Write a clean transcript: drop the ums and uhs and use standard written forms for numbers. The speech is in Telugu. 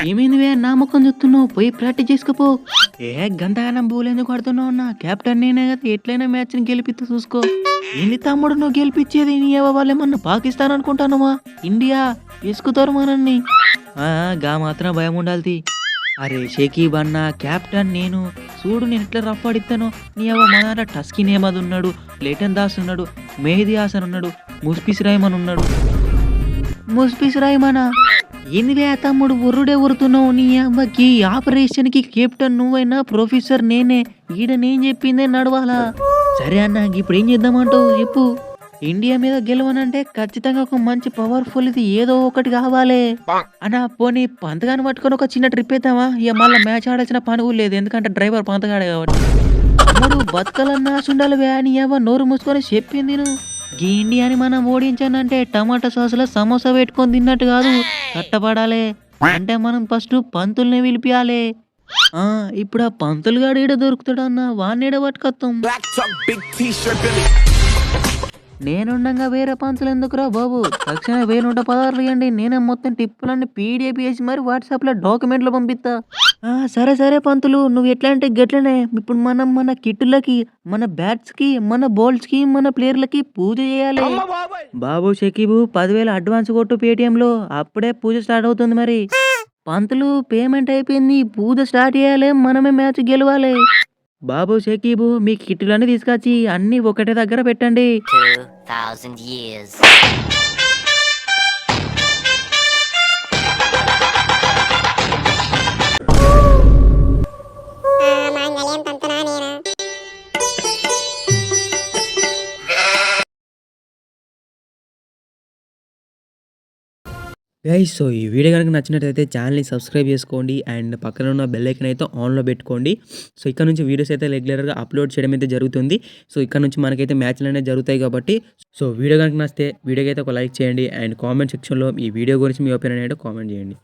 ఏమైందివే నా ముఖం చూస్తున్నావు? పోయి ప్రాక్టీస్ చేసుకోపో. గంతగానం బోలేందుకు ఆడుతున్నావు అన్న? కెప్టెన్ నేనే కదా, ఎట్లయినా మ్యాచ్ ని గెలిపిస్తూ చూసుకో. ఏంది తమ్ముడు నువ్వు గెలిపించేది? నీ వాళ్ళేమన్నా పాకిస్తాన్ అనుకుంటానవా? ఇండియా వేసుకుతారు మనల్ని. గా మాత్రం భయం ఉండాలి. అరే షకీబ్ అన్న, కెప్టెన్ నేను. చూడు నేను ఎట్లా రఫ్ ఆడిస్తాను. నీ మన టస్కిన్ అహ్మద్ ఉన్నాడు, లేటన్ దాస్ ఉన్నాడు, మెహదీ హాసన్ ఉన్నాడు, ముస్ఫిస్ రహమాన్ ఉన్నాడు. ముస్ఫిస్ రహమానా? ఏందివే తమ్ముడు ఉర్రుడే ఉరుతున్నావు? నీ అమ్మకి ఆపరేషన్ కి కెప్టెన్ నువ్వైనా ప్రొఫెసర్ నేనే. ఈడ నేను చెప్పిందే నడవాలా? సరే అన్న, ఇప్పుడు ఏం చేద్దామంటావు చెప్పు. ఇండియా మీద గెలవనంటే ఖచ్చితంగా ఒక మంచి పవర్ఫుల్ ఇది ఏదో ఒకటి కావాలి అన్న. పోనీ పంతగాని పట్టుకొని ఒక చిన్న ట్రిప్ వేద్దామా? ఇక మళ్ళీ మ్యాచ్ ఆడాల్సిన పని కూడా లేదు, ఎందుకంటే డ్రైవర్ పంతగాడే కాబట్టి. తమ్ముడు బతకాలన్నా ఉండాలి వే అని నోరు మూసుకొని చెప్పింది నువ్వు. ఈ ఇండియాని మనం ఓడించానంటే టమాటా సాసులో సమోసా పెట్టుకొని తిన్నట్టు కాదు, కట్టపడాలి. అంటే మనం ఫస్ట్ పంతుల్ని పిలిపియాలి. ఇప్పుడు ఆ పంతులు గాడు ఈడ దొరుకుతాడు అన్న, వాడిని ఈడ పట్టుకొస్తాం. నేనుండగా వేరే పంతులు ఎందుకురా బాబు? తక్షణ 1116 ఇవ్వండి, నేనే మొత్తం టిప్పులన్నీ పీడిఎఫ్ చేసి మరి వాట్సాప్లో డాక్యుమెంట్లు పంపిస్తా. సరే సరే పంతులు, నువ్వు ఎట్లా అంటే గట్లనే. ఇప్పుడు మనం మన కిట్టులకి, మన బ్యాట్స్కి, మన బౌల్స్కి, మన ప్లేయర్లకి పూజ చేయాలి. బాబు షకీబు 10,000 అడ్వాన్స్ కొట్టు పేటిఎంలో, అప్పుడే పూజ స్టార్ట్ అవుతుంది. మరి పంతులు పేమెంట్ అయిపోయింది, పూజ స్టార్ట్ చేయాలి, మనమే మ్యాచ్ గెలవాలి. బాబు షకీబు మీ కిట్టులన్నీ తీసుకొచ్చి అన్ని ఒకటే దగ్గర పెట్టండి. 2000 years. గైస్, సో ఈ వీడియో కనుక నచ్చినట్లయితే ఛానల్ని సబ్స్క్రైబ్ చేసుకోండి అండ్ పక్కన ఉన్న బెల్ ఐకాన్ అయితే ఆన్లో పెట్టుకోండి. సో ఇక్కడ నుంచి వీడియోస్ అయితే రెగ్యులర్గా అప్లోడ్ చేయడం అయితే జరుగుతుంది. సో ఇక్కడ నుంచి మనకైతే మ్యాచ్లు అనేవి జరుగుతాయి కాబట్టి, సో వీడియో కనుక నచ్చితే వీడియోకి అయితే ఒక లైక్ చేయండి అండ్ కామెంట్ సెక్షన్లో ఈ వీడియో గురించి మీ ఒపీనియన్ అయితే కామెంట్ చేయండి.